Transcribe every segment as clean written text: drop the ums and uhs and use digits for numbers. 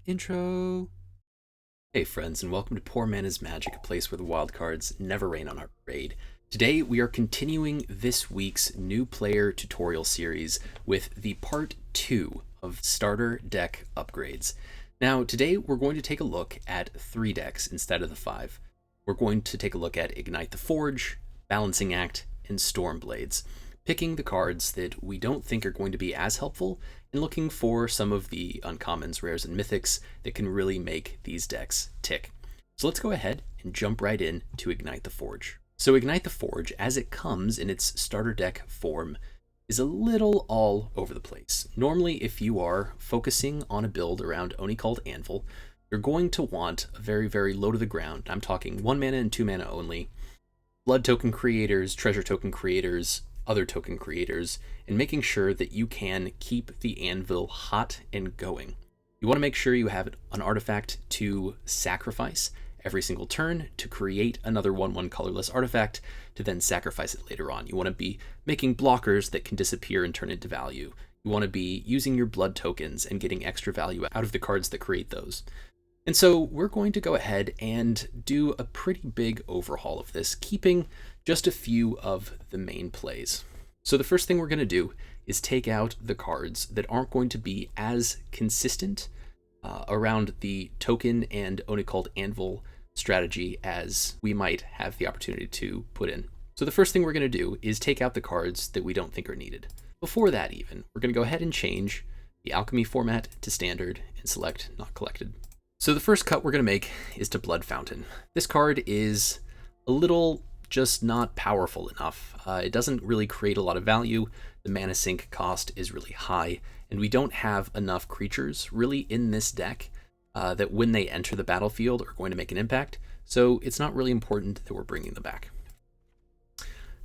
Intro. Hey friends, and welcome to Poor Mana's Magic, a place where the wild cards never rain on our parade. Today we are continuing this week's new player tutorial series with the part 2 of starter deck upgrades. Now today we're going to take a look at 3 decks instead of the 5. We're going to take a look at Ignite the Forge, Balancing Act, and Stormblades, picking the cards that we don't think are going to be as helpful and looking for some of the uncommons, rares, and mythics that can really make these decks tick. So let's go ahead and jump right in to Ignite the Forge. So Ignite the Forge, as it comes in its starter deck form, is a little all over the place. Normally, if you are focusing on a build around Oni called Anvil, you're going to want a very, very low to the ground. I'm talking 1 mana and 2 mana only. Blood token creators, treasure token creators, other token creators, and making sure that you can keep the anvil hot and going. You want to make sure you have an artifact to sacrifice every single turn to create another 1/1 colorless artifact to then sacrifice it later on. You want to be making blockers that can disappear and turn into value. You want to be using your blood tokens and getting extra value out of the cards that create those. And so we're going to go ahead and do a pretty big overhaul of this, keeping just a few of the main plays. So the first thing we're going to do is take out the cards that aren't going to be as consistent around the token and Onicult Anvil strategy as we might have the opportunity to put in. So the first thing we're going to do is take out the cards that we don't think are needed. Before that even, we're going to go ahead and change the alchemy format to standard and select not collected. So the first cut we're going to make is to Blood Fountain. This card is a little just not powerful enough. It doesn't really create a lot of value. The mana sink cost is really high, and we don't have enough creatures really in this deck that when they enter the battlefield are going to make an impact, so it's not really important that we're bringing them back.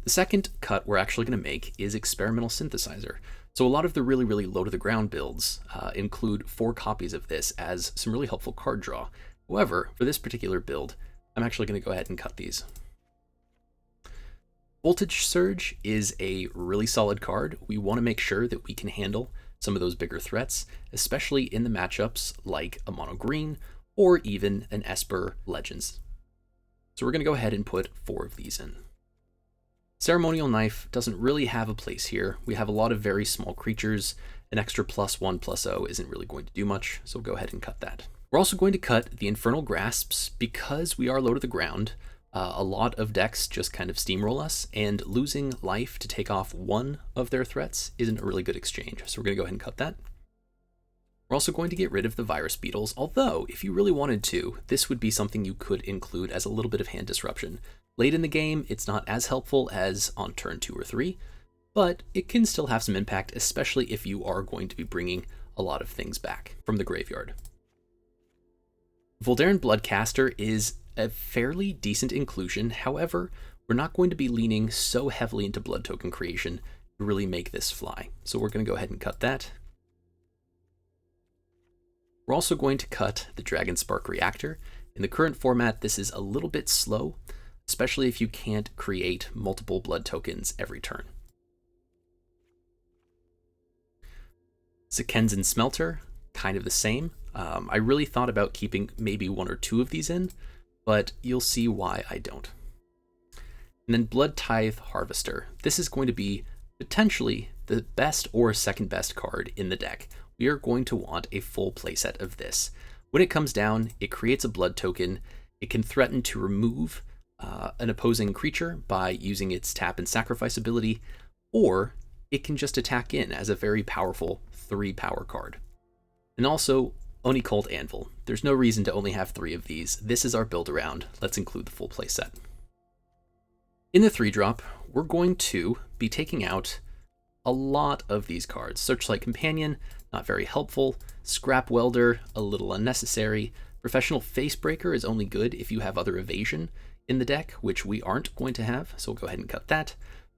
The second cut we're actually going to make is Experimental Synthesizer. So a lot of the really, really low to the ground builds include 4 copies of this as some really helpful card draw. However, for this particular build, I'm actually going to go ahead and cut these. Voltage Surge is a really solid card. We want to make sure that we can handle some of those bigger threats, especially in the matchups like a mono green or even an Esper Legends. So we're going to go ahead and put 4 of these in. Ceremonial Knife doesn't really have a place here. We have a lot of very small creatures. An extra +1/+0 isn't really going to do much, so we'll go ahead and cut that. We're also going to cut the Infernal Grasps because we are low to the ground. A lot of decks just kind of steamroll us, and losing life to take off 1 of their threats isn't a really good exchange, so we're going to go ahead and cut that. We're also going to get rid of the Virus Beetles, although if you really wanted to, this would be something you could include as a little bit of hand disruption. Late in the game, it's not as helpful as on turn 2 or 3, but it can still have some impact, especially if you are going to be bringing a lot of things back from the graveyard. Voldaren Bloodcaster is a fairly decent inclusion. However, we're not going to be leaning so heavily into blood token creation to really make this fly. So we're going to go ahead and cut that. We're also going to cut the Dragon Spark Reactor. In the current format, this is a little bit slow, especially if you can't create multiple blood tokens every turn. Zakenzen Smelter, kind of the same. I really thought about keeping maybe 1 or 2 of these in, but you'll see why I don't. And then Bloodtithe Harvester. This is going to be potentially the best or second best card in the deck. We are going to want a full playset of this. When it comes down, it creates a blood token. It can threaten to remove an opposing creature by using its tap and sacrifice ability, or it can just attack in as a very powerful 3 power card. And also, Onicult Anvil. There's no reason to only have 3 of these. This is our build around. Let's include the full playset. In the 3-drop, we're going to be taking out a lot of these cards. Searchlight Companion, not very helpful. Scrap Welder, a little unnecessary. Professional Facebreaker is only good if you have other evasion in the deck, which we aren't going to have, so we'll go ahead and cut that.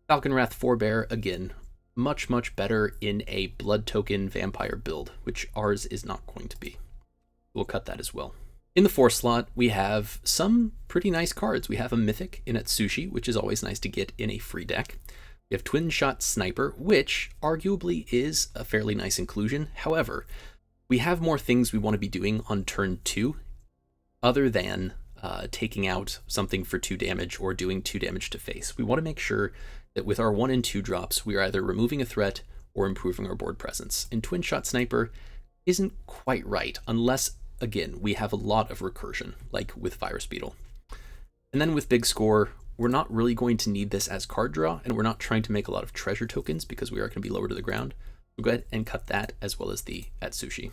Falconwrath Forebear, again, much, much better in a blood token vampire build, which ours is not going to be. We'll cut that as well. In the 4 slot, we have some pretty nice cards. We have a Mythic in Atsushi, which is always nice to get in a free deck. We have Twin Shot Sniper, which arguably is a fairly nice inclusion. However, we have more things we want to be doing on turn 2, other than taking out something for 2 damage or doing 2 damage to face. We want to make sure that with our 1 and 2 drops, we are either removing a threat or improving our board presence. And Twin Shot Sniper isn't quite right, unless, again, we have a lot of recursion, like with Virus Beetle. And then with Big Score, we're not really going to need this as card draw, and we're not trying to make a lot of treasure tokens because we are going to be lower to the ground. We'll go ahead and cut that, as well as the Atsushi.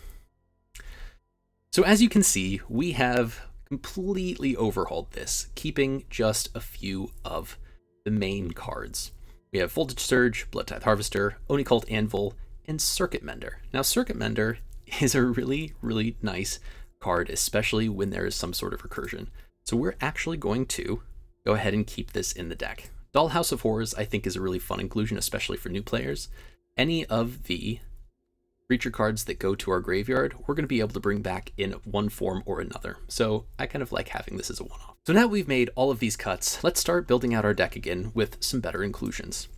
So as you can see, we have completely overhauled this, keeping just a few of the main cards. We have Voltage Surge, Bloodtithe Harvester, Oni Cult Anvil, and Circuit Mender. Now, Circuit Mender is a really, really nice card, especially when there is some sort of recursion. So we're actually going to go ahead and keep this in the deck. Dollhouse of Horrors, I think, is a really fun inclusion, especially for new players. Any of the creature cards that go to our graveyard, we're going to be able to bring back in one form or another. So I kind of like having this as a one-off. So now we've made all of these cuts, let's start building out our deck again with some better inclusions.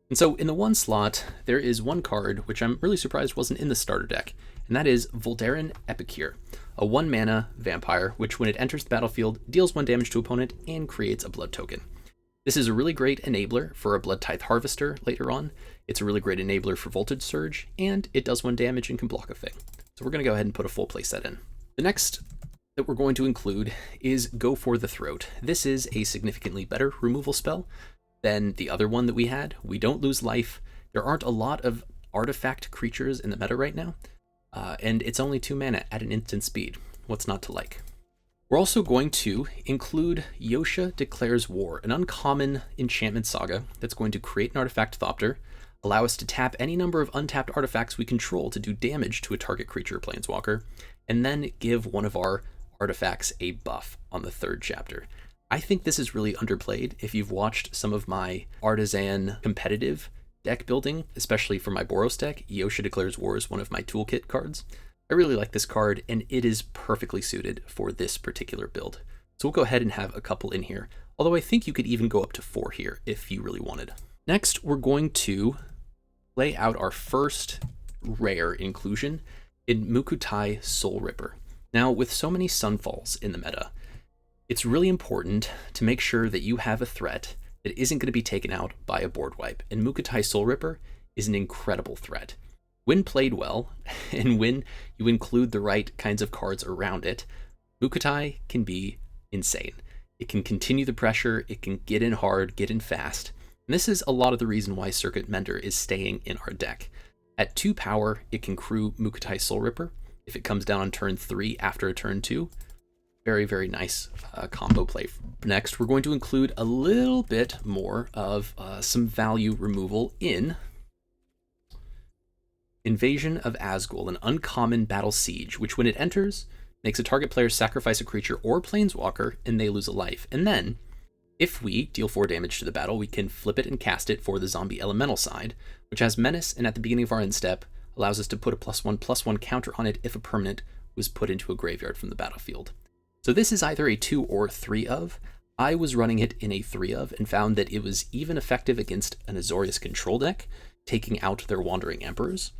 And so in the 1 slot, there is one card, which I'm really surprised wasn't in the starter deck, and that is Voldaren Epicure, a 1-mana vampire, which when it enters the battlefield, deals 1 damage to opponent and creates a blood token. This is a really great enabler for a Bloodtithe Harvester later on. It's a really great enabler for Voltage Surge, and it does 1 damage and can block a thing. So we're going to go ahead and put a full play set in. The next that we're going to include is Go for the Throat. This is a significantly better removal spell than the other one that we had. We don't lose life. There aren't a lot of artifact creatures in the meta right now, and it's only 2 mana at an instant speed. What's not to like? We're also going to include Yotia Declares War, an uncommon enchantment saga that's going to create an artifact Thopter, allow us to tap any number of untapped artifacts we control to do damage to a target creature or planeswalker, and then give one of our artifacts a buff on the 3rd chapter. I think this is really underplayed. If you've watched some of my artisan competitive deck building, especially for my Boros deck, Yotia Declares War is one of my toolkit cards. I really like this card, and it is perfectly suited for this particular build. So we'll go ahead and have a couple in here, although I think you could even go up to 4 here if you really wanted. Next, we're going to lay out our first rare inclusion in Mukotai Soulripper. Now, with so many Sunfalls in the meta, it's really important to make sure that you have a threat that isn't going to be taken out by a board wipe, and Mukotai Soulripper is an incredible threat. When played well, and when you include the right kinds of cards around it, Mukotai can be insane. It can continue the pressure, it can get in hard, get in fast, and this is a lot of the reason why Circuit Mender is staying in our deck. At 2 power, it can crew Mukotai Soulripper if it comes down on turn 3 after a turn 2. Very, very nice combo play. Next, we're going to include a little bit more of some value removal in Invasion of Azgul, an uncommon battle siege, which when it enters, makes a target player sacrifice a creature or planeswalker, and they lose a life. And then, if we deal 4 damage to the battle, we can flip it and cast it for the zombie elemental side, which has menace, and at the beginning of our end step, allows us to put a +1/+1 counter on it if a permanent was put into a graveyard from the battlefield. So this is either a 2 or 3 of. I was running it in a 3 of, and found that it was even effective against an Azorius control deck, taking out their Wandering Emperors.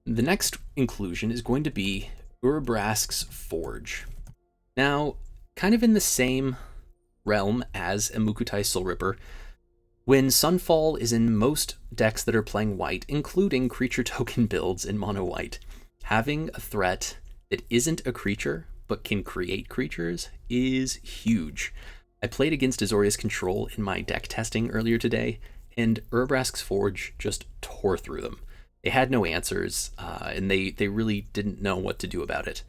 The next inclusion is going to be Urabrask's Forge. Now, kind of in the same realm as a Mukotai Soulripper, when Sunfall is in most decks that are playing white, including creature token builds in mono white, having a threat that isn't a creature but can create creatures is huge. I played against Azorius Control in my deck testing earlier today, and Urabrask's Forge just tore through them. They had no answers, and they really didn't know what to do about it.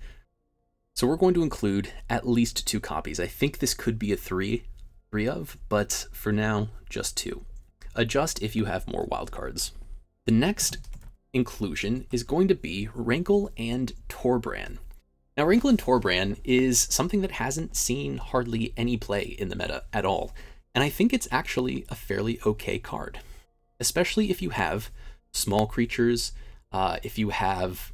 So we're going to include at least 2 copies. I think this could be a 3 of, but for now, just 2. Adjust if you have more wildcards. The next inclusion is going to be Rankle and Torbran. Now, Rankle and Torbran is something that hasn't seen hardly any play in the meta at all, and I think it's actually a fairly okay card, especially if you have small creatures, if you have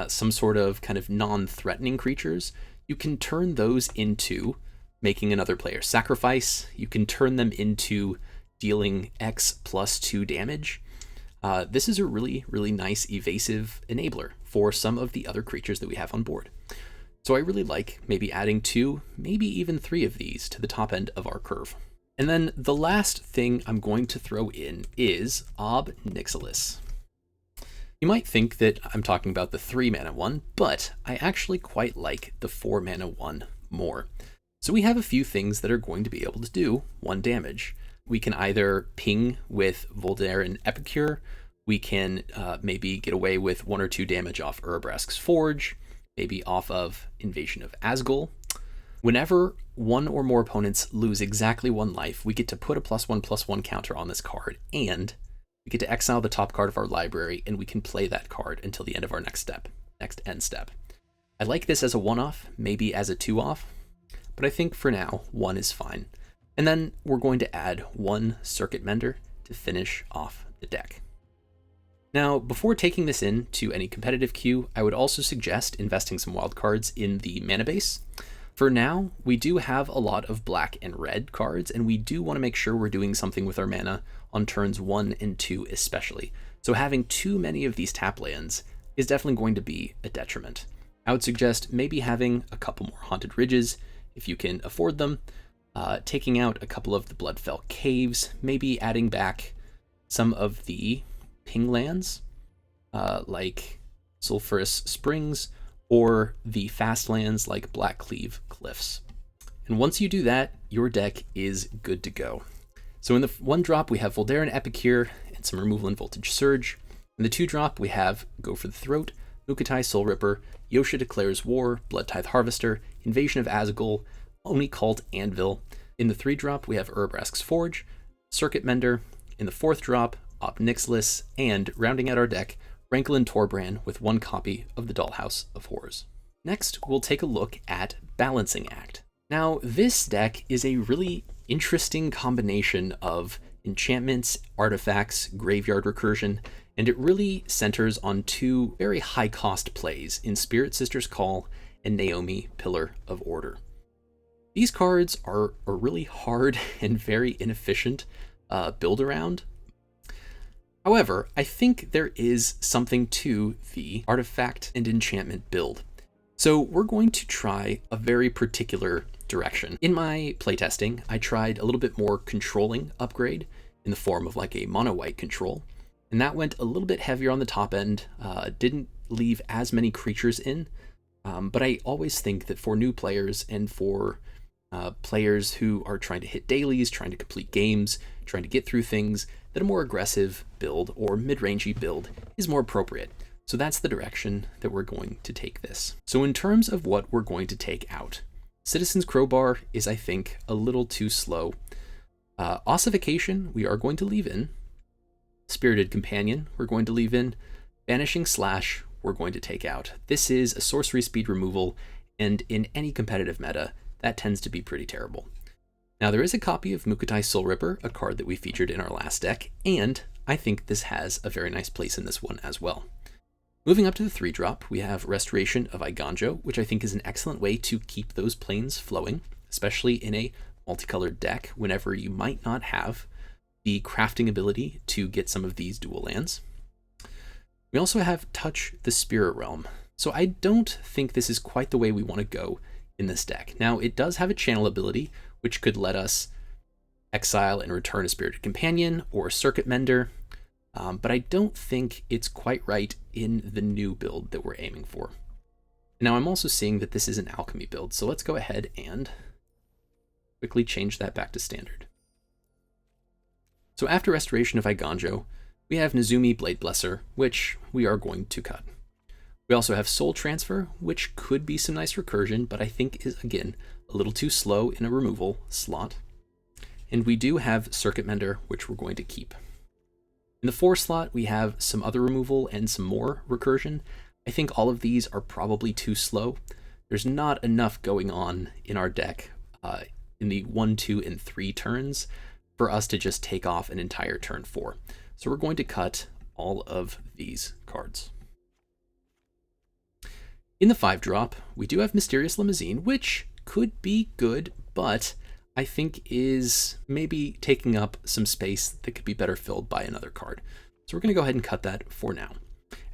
some sort of kind of non-threatening creatures, you can turn those into making another player sacrifice. You can turn them into dealing X +2 damage. This is a really, really nice evasive enabler for some of the other creatures that we have on board. So I really like maybe adding 2, maybe even 3 of these to the top end of our curve. And then the last thing I'm going to throw in is Ob Nixilis. You might think that I'm talking about the 3 mana one, but I actually quite like the 4 mana one more. So we have a few things that are going to be able to do 1 damage. We can either ping with Voldaren Epicure, we can maybe get away with 1 or 2 damage off Urabrask's Forge, maybe off of Invasion of Azgul. Whenever 1 or more opponents lose exactly 1 life, we get to put a +1/+1 counter on this card, and we get to exile the top card of our library, and we can play that card until the end of our next end step. I like this as a 1-off, maybe as a 2-off, but I think for now, 1 is fine. And then we're going to add 1 Circuit Mender to finish off the deck. Now, before taking this into any competitive queue, I would also suggest investing some wildcards in the mana base. For now, we do have a lot of black and red cards, and we do want to make sure we're doing something with our mana on turns 1 and 2 especially. So having too many of these tap lands is definitely going to be a detriment. I would suggest maybe having a couple more Haunted Ridges, if you can afford them, taking out a couple of the Bloodfell Caves, maybe adding back some of the ping lands, like Sulphurous Springs, or the fast lands like Blackcleave Cliffs. And once you do that, your deck is good to go. So in the 1-drop, we have Voldaren Epicure and some removal and Voltage Surge. In the 2-drop, we have Go for the Throat, Mukotai Soulripper, Yotia Declares War, Bloodtithe Harvester, Invasion of Azgul, Oni Cult Anvil. In the 3-drop, we have Urabrask's Forge, Circuit Mender. In the 4th drop, Ob Nixilis, and rounding out our deck, Rankle and Torbran with 1 copy of the Dollhouse of Horrors. Next, we'll take a look at Balancing Act. Now, this deck is a really interesting combination of enchantments, artifacts, graveyard recursion, and it really centers on 2 very high-cost plays in Spirit Sister's Call and Naomi, Pillar of Order. These cards are a really hard and very inefficient build around. However, I think there is something to the artifact and enchantment build. So we're going to try a very particular direction. In my playtesting, I tried a little bit more controlling upgrade in the form of like a mono white control, and that went a little bit heavier on the top end, didn't leave as many creatures in, but I always think that for new players and for players who are trying to hit dailies, trying to complete games, trying to get through things, that a more aggressive build or mid-rangey build is more appropriate. So that's the direction that we're going to take this. So in terms of what we're going to take out, Citizen's Crowbar is, I think, a little too slow. Ossification, we are going to leave in. Spirited Companion, we're going to leave in. Banishing Slash, we're going to take out. This is a sorcery speed removal, and in any competitive meta, that tends to be pretty terrible. Now, there is a copy of Mukotai Soulripper, a card that we featured in our last deck, and I think this has a very nice place in this one as well. Moving up to the 3-drop, we have Restoration of Eiganjo, which I think is an excellent way to keep those planes flowing, especially in a multicolored deck whenever you might not have the crafting ability to get some of these dual lands. We also have Touch the Spirit Realm. So I don't think this is quite the way we want to go in this deck. Now, it does have a channel ability, which could let us exile and return a Spirited Companion or a Circuit Mender, but I don't think it's quite right in the new build that we're aiming for. Now, I'm also seeing that this is an alchemy build, so let's go ahead and quickly change that back to standard. So after Restoration of Eiganjo, we have Nezumi Blade Blesser, which we are going to cut. We also have Soul Transfer, which could be some nice recursion, but I think is, again, a little too slow in a removal slot. And we do have Circuit Mender, which we're going to keep. In the 4 slot, we have some other removal and some more recursion. I think all of these are probably too slow. There's not enough going on in our deck in the 1, 2, and 3 turns for us to just take off an entire turn 4. So we're going to cut all of these cards. In the 5-drop, we do have Mysterious Limousine, which could be good, but I think is maybe taking up some space that could be better filled by another card. So we're going to go ahead and cut that for now.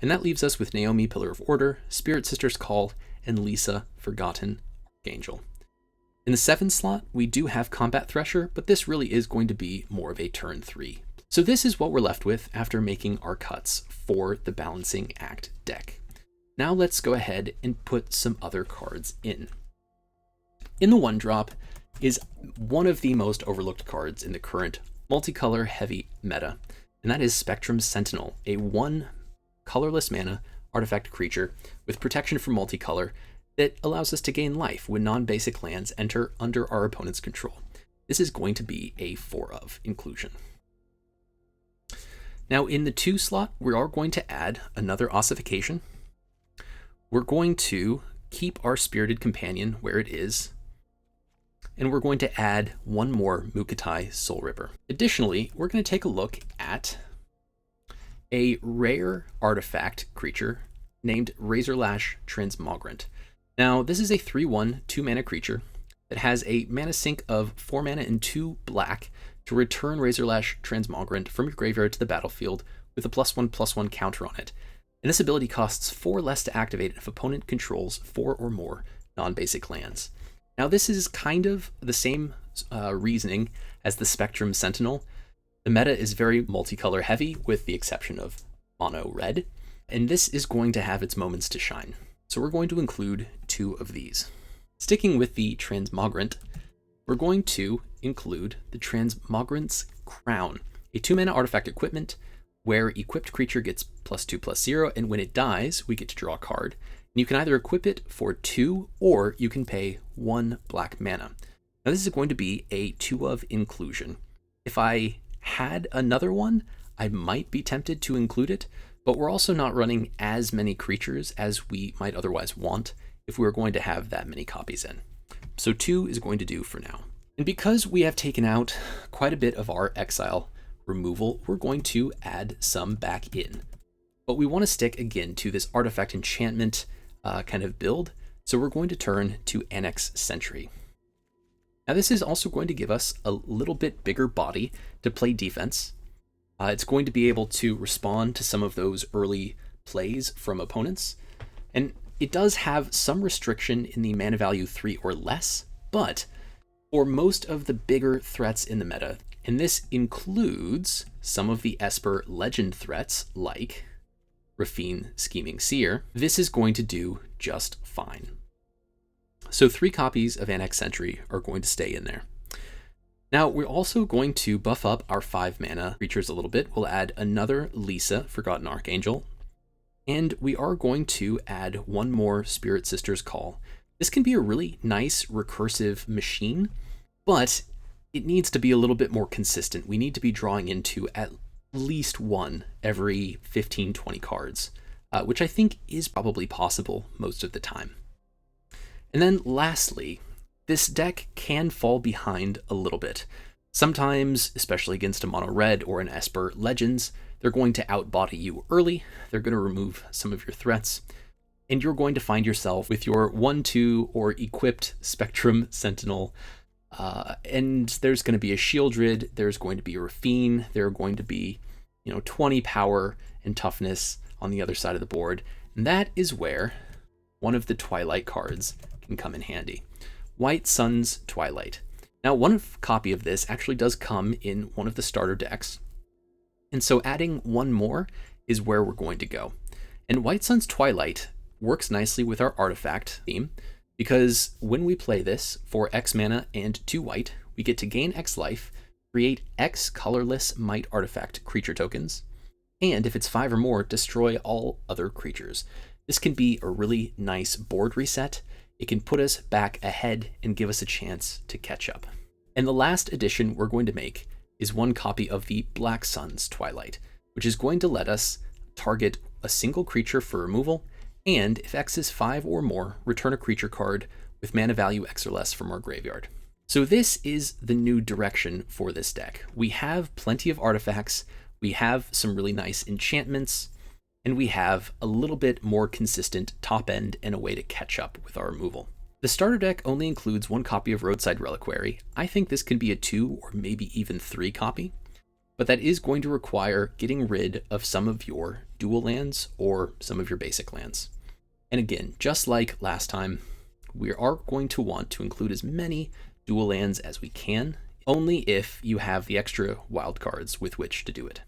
And that leaves us with Naomi, Pillar of Order, Spirit Sister's Call, and Lisa, Forgotten Archangel. In the 7th slot, we do have Combat Thresher, but this really is going to be more of a turn 3. So this is what we're left with after making our cuts for the Balancing Act deck. Now let's go ahead and put some other cards in. In the 1-drop is one of the most overlooked cards in the current multicolor heavy meta, and that is Spectrum Sentinel, a 1 colorless mana artifact creature with protection from multicolor that allows us to gain life when non-basic lands enter under our opponent's control. This is going to be a 4-of inclusion. Now in the 2 slot, we are going to add another ossification. We're going to keep our Spirited Companion where it is, and we're going to add one more Mukotai Soulripper. Additionally, we're going to take a look at a rare artifact creature named Razorlash Transmogrant. Now, this is a 3/1, 2-mana creature that has a mana sink of 4 mana and 2 black to return Razorlash Transmogrant from your graveyard to the battlefield with a +1/+1 counter on it. And this ability costs 4 less to activate if opponent controls 4 or more non-basic lands. Now, this is kind of the same reasoning as the Spectrum Sentinel. The meta is very multicolor heavy, with the exception of mono red, and this is going to have its moments to shine. So we're going to include 2 of these. Sticking with the Transmogrant, we're going to include the Transmogrant's Crown, a 2-mana artifact equipment where equipped creature gets +2/+0, and when it dies, we get to draw a card. And you can either equip it for 2, or you can pay 1 black mana. Now this is going to be a 2-of inclusion. If I had another one, I might be tempted to include it, but we're also not running as many creatures as we might otherwise want if we were going to have that many copies in. So 2 is going to do for now. And because we have taken out quite a bit of our exile removal, we're going to add some back in. But we want to stick again to this artifact enchantment kind of build, so we're going to turn to Annex Sentry. Now this is also going to give us a little bit bigger body to play defense. It's going to be able to respond to some of those early plays from opponents, and it does have some restriction in the mana value 3 or less, but for most of the bigger threats in the meta, and this includes some of the Esper legend threats like Rafine Scheming Seer, this is going to do just fine. So 3 copies of Annex Sentry are going to stay in there. Now we're also going to buff up our 5-mana creatures a little bit. We'll add another Lisa, Forgotten Archangel, and we are going to add one more Spirit Sister's Call. This can be a really nice recursive machine, but it needs to be a little bit more consistent. We need to be drawing into at least 1 every 15-20 cards, which I think is probably possible most of the time. And then lastly, this deck can fall behind a little bit. Sometimes, especially against a mono red or an Esper Legends, they're going to outbody you early, they're going to remove some of your threats, and you're going to find yourself with your 1/2 or equipped Spectrum Sentinel, and there's going to be a Shieldred, there's going to be a Rafine, there are going to be 20 power and toughness on the other side of the board, and that is where one of the Twilight cards can come in handy. White Sun's Twilight. Now, one copy of this actually does come in one of the starter decks, and so adding one more is where we're going to go. And White Sun's Twilight works nicely with our artifact theme, because when we play this for X mana and 2 white, we get to gain X life, create X colorless might artifact creature tokens, and if it's 5 or more, destroy all other creatures. This can be a really nice board reset. It can put us back ahead and give us a chance to catch up. And the last addition we're going to make is one copy of the Black Sun's Twilight, which is going to let us target a single creature for removal, and if X is 5 or more, return a creature card with mana value X or less from our graveyard. So this is the new direction for this deck. We have plenty of artifacts, we have some really nice enchantments, and we have a little bit more consistent top end and a way to catch up with our removal. The starter deck only includes 1 copy of Roadside Reliquary. I think this can be a 2 or maybe even 3 copy, but that is going to require getting rid of some of your dual lands or some of your basic lands. And again, just like last time, we are going to want to include as many dual lands as we can, only if you have the extra wildcards with which to do it.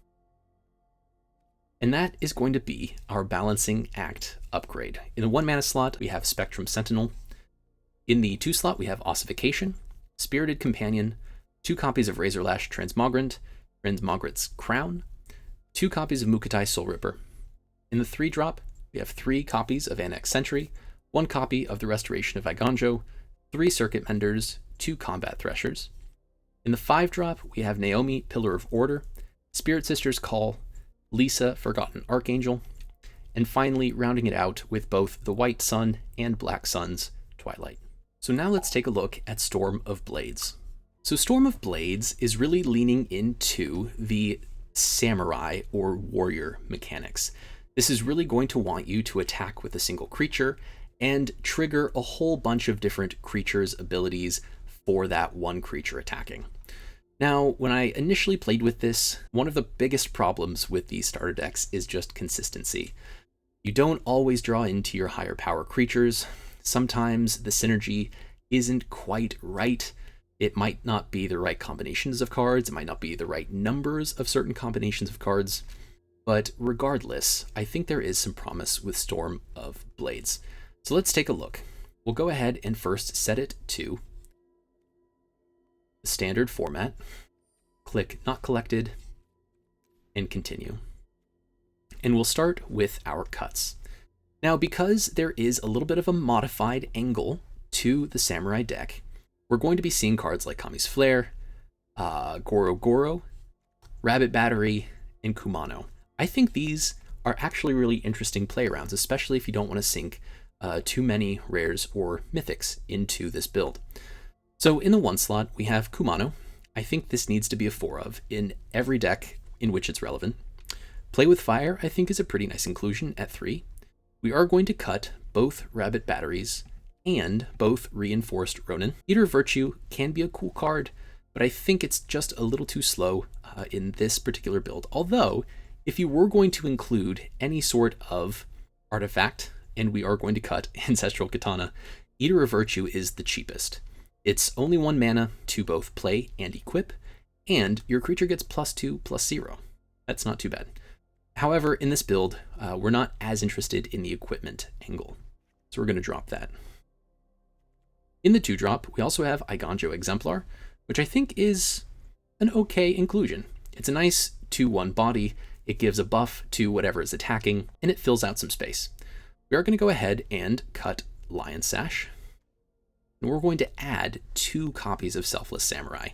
And that is going to be our Balancing Act upgrade. In the 1 mana slot, we have Spectrum Sentinel. In the 2 slot, we have Ossification, Spirited Companion, 2 copies of Razorlash Transmogrant, Transmogrant's Crown, 2 copies of Mukotai Soulripper. In the 3 drop, we have 3 copies of Annex Sentry, 1 copy of the Restoration of Iganjo, 3 Circuit Menders, 2 Combat Threshers. In the 5 drop, we have Naomi, Pillar of Order, Spirit Sister's Call, Lisa, Forgotten Archangel, and finally rounding it out with both the White Sun and Black Sun's Twilight. So now let's take a look at Storm of Blades. So Storm of Blades is really leaning into the samurai or warrior mechanics. This is really going to want you to attack with a single creature and trigger a whole bunch of different creatures' abilities for that one creature attacking. Now, when I initially played with this, one of the biggest problems with these starter decks is just consistency. You don't always draw into your higher power creatures. Sometimes the synergy isn't quite right. It might not be the right combinations of cards. It might not be the right numbers of certain combinations of cards. But regardless, I think there is some promise with Storm of Blades. So let's take a look. We'll go ahead and first set it to the standard format, click Not Collected, and continue. And we'll start with our cuts. Now, because there is a little bit of a modified angle to the Samurai deck, we're going to be seeing cards like Kami's Flare, Goro Goro, Rabbit Battery, and Kumano. I think these are actually really interesting play arounds, especially if you don't want to sink too many rares or mythics into this build. So in the 1 slot, we have Kumano. I think this needs to be a 4 of in every deck in which it's relevant. Play with Fire, I think, is a pretty nice inclusion at 3. We are going to cut both Rabbit Batteries and both Reinforced Ronin. Eater of Virtue can be a cool card, but I think it's just a little too slow in this particular build. Although, if you were going to include any sort of artifact, and we are going to cut Ancestral Katana, Eater of Virtue is the cheapest. It's only 1 mana to both play and equip, and your creature gets +2/+0. That's not too bad. However, in this build, we're not as interested in the equipment angle, so we're going to drop that. In the 2 drop, we also have Iganjo Exemplar, which I think is an okay inclusion. It's a nice 2/1 body, it gives a buff to whatever is attacking, and it fills out some space. We are going to go ahead and cut Lion Sash, and we're going to add 2 copies of Selfless Samurai.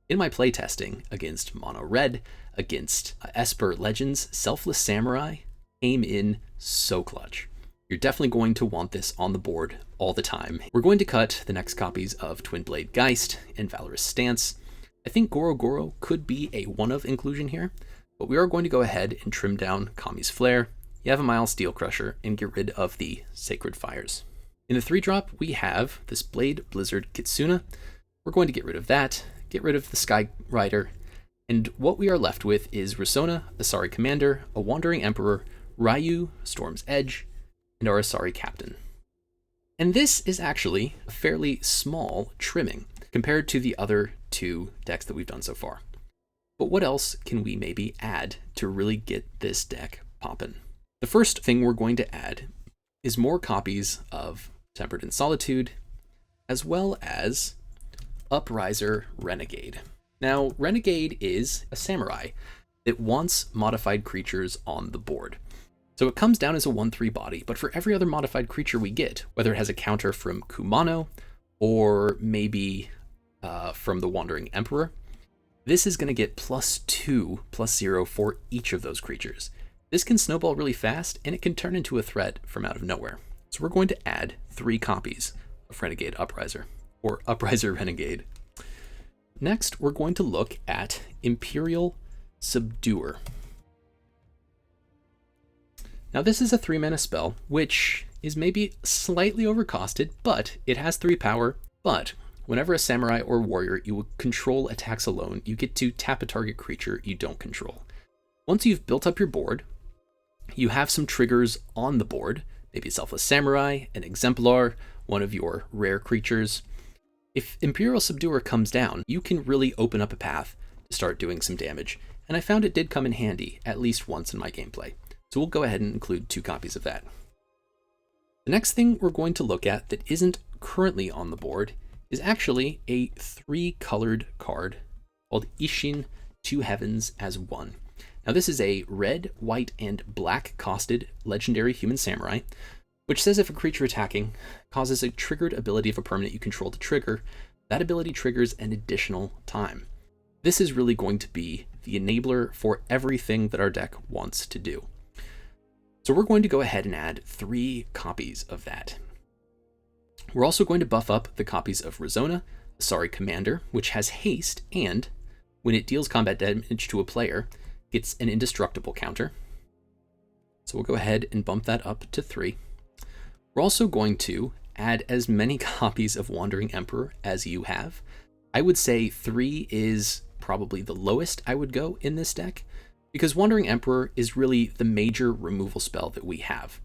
In my playtesting against Mono Red, against Esper Legends, Selfless Samurai came in so clutch. You're definitely going to want this on the board all the time. We're going to cut the next copies of Twin Blade Geist and Valorous Stance. I think Goro Goro could be a 1-of inclusion here, but we are going to go ahead and trim down Kami's Flare, Yavimaya Steel Crusher, and get rid of the Sacred Fires. In the 3 drop, we have this Blade Blizzard Kitsuna. We're going to get rid of that, get rid of the Sky Rider, and what we are left with is Risona, Asari Commander, a Wandering Emperor, Ryu, Storm's Edge, and our Asari Captain. And this is actually a fairly small trimming compared to the other 2 decks that we've done so far. But what else can we maybe add to really get this deck poppin'? The first thing we're going to add is more copies of Tempered in Solitude, as well as Upriser Renegade. Now, Renegade is a samurai that wants modified creatures on the board. So it comes down as a 1/3 body, but for every other modified creature we get, whether it has a counter from Kumano or maybe from the Wandering Emperor, this is going to get +2/+0 for each of those creatures. This can snowball really fast, and it can turn into a threat from out of nowhere. So we're going to add 3 copies of Renegade Upriser, or Upriser Renegade. Next, we're going to look at Imperial Subduer. Now this is a 3-mana spell, which is maybe slightly overcosted, but it has 3 power. But whenever a samurai or warrior you control attacks alone, you get to tap a target creature you don't control. Once you've built up your board, you have some triggers on the board, maybe a Selfless Samurai, an Exemplar, one of your rare creatures. If Imperial Subduer comes down, you can really open up a path to start doing some damage, and I found it did come in handy at least once in my gameplay. So we'll go ahead and include 2 copies of that. The next thing we're going to look at that isn't currently on the board is actually a 3-colored card called Isshin Two Heavens as 1. Now this is a red, white, and black costed legendary human samurai, which says if a creature attacking causes a triggered ability of a permanent you control to trigger, that ability triggers an additional time. This is really going to be the enabler for everything that our deck wants to do. So we're going to go ahead and add 3 copies of that. We're also going to buff up the copies of Rezona, Asari Commander, which has haste, and when it deals combat damage to a player, gets an indestructible counter. So we'll go ahead and bump that up to 3. We're also going to add as many copies of Wandering Emperor as you have. I would say 3 is probably the lowest I would go in this deck, because Wandering Emperor is really the major removal spell that we have.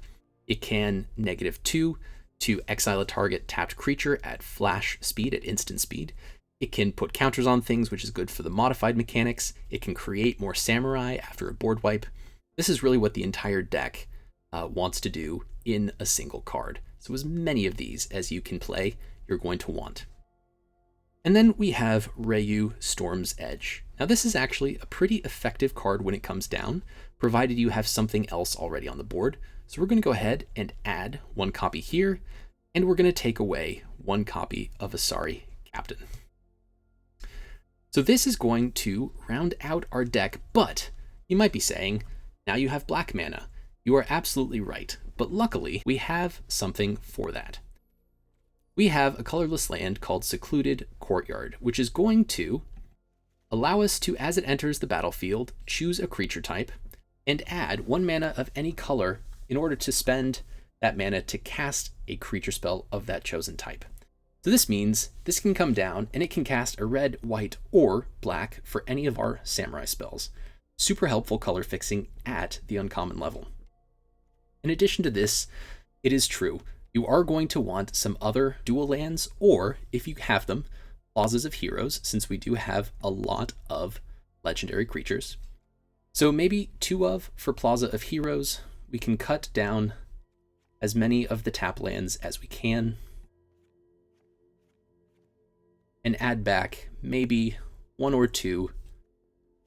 It can -2 to exile a target tapped creature at flash speed, at instant speed. It can put counters on things, which is good for the modified mechanics. It can create more samurai after a board wipe. This is really what the entire deck wants to do in a single card. So as many of these as you can play, you're going to want. And then we have Ryu Storm's Edge. Now this is actually a pretty effective card when it comes down, provided you have something else already on the board. So we're going to go ahead and add 1 copy here, and we're going to take away 1 copy of Asari Captain. So this is going to round out our deck, but you might be saying, now you have black mana. You are absolutely right, but luckily we have something for that. We have a colorless land called Secluded Courtyard, which is going to allow us to, as it enters the battlefield, choose a creature type and add 1 mana of any color in order to spend that mana to cast a creature spell of that chosen type. So this means this can come down and it can cast a red, white, or black for any of our samurai spells. Super helpful color fixing at the uncommon level. In addition to this, it is true, you are going to want some other dual lands, or if you have them, Plazas of Heroes, since we do have a lot of legendary creatures. So maybe 2 of for Plaza of Heroes. We can cut down as many of the tap lands as we can and add back maybe 1 or 2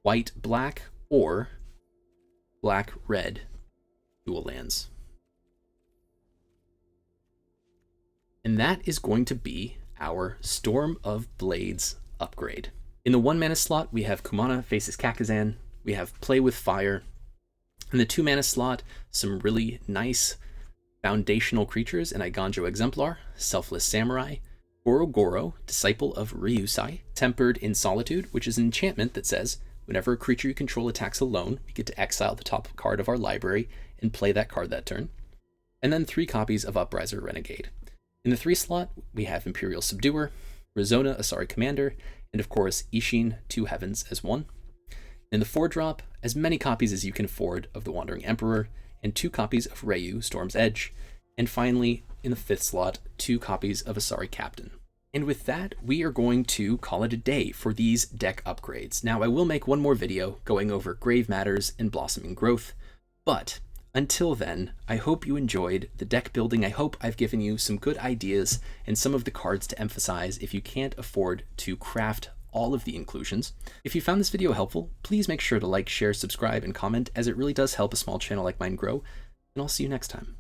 white, black, or black, red dual lands. And that is going to be our Storm of Blades upgrade. In the 1 mana slot, we have Kumana Faces Kakazan, we have Play with Fire. In the 2 mana slot, some really nice foundational creatures in Iganjo Exemplar, Selfless Samurai, Goro, Disciple of Ryusai, Tempered in Solitude, which is an enchantment that says, whenever a creature you control attacks alone, we get to exile the top card of our library and play that card that turn. And then 3 copies of Upriser Renegade. In the 3 slot, we have Imperial Subduer, Rezona Asari Commander, and of course Isshin Two Heavens as 1. In the 4 drop, as many copies as you can afford of the Wandering Emperor, and 2 copies of Ryu Storm's Edge, and finally, in the 5th slot, 2 copies of Asari Captain. And with that, we are going to call it a day for these deck upgrades. Now, I will make one more video going over Grave Matters and Blossoming Growth, but until then, I hope you enjoyed the deck building. I hope I've given you some good ideas and some of the cards to emphasize if you can't afford to craft all of the inclusions. If you found this video helpful, please make sure to like, share, subscribe, and comment, as it really does help a small channel like mine grow, and I'll see you next time.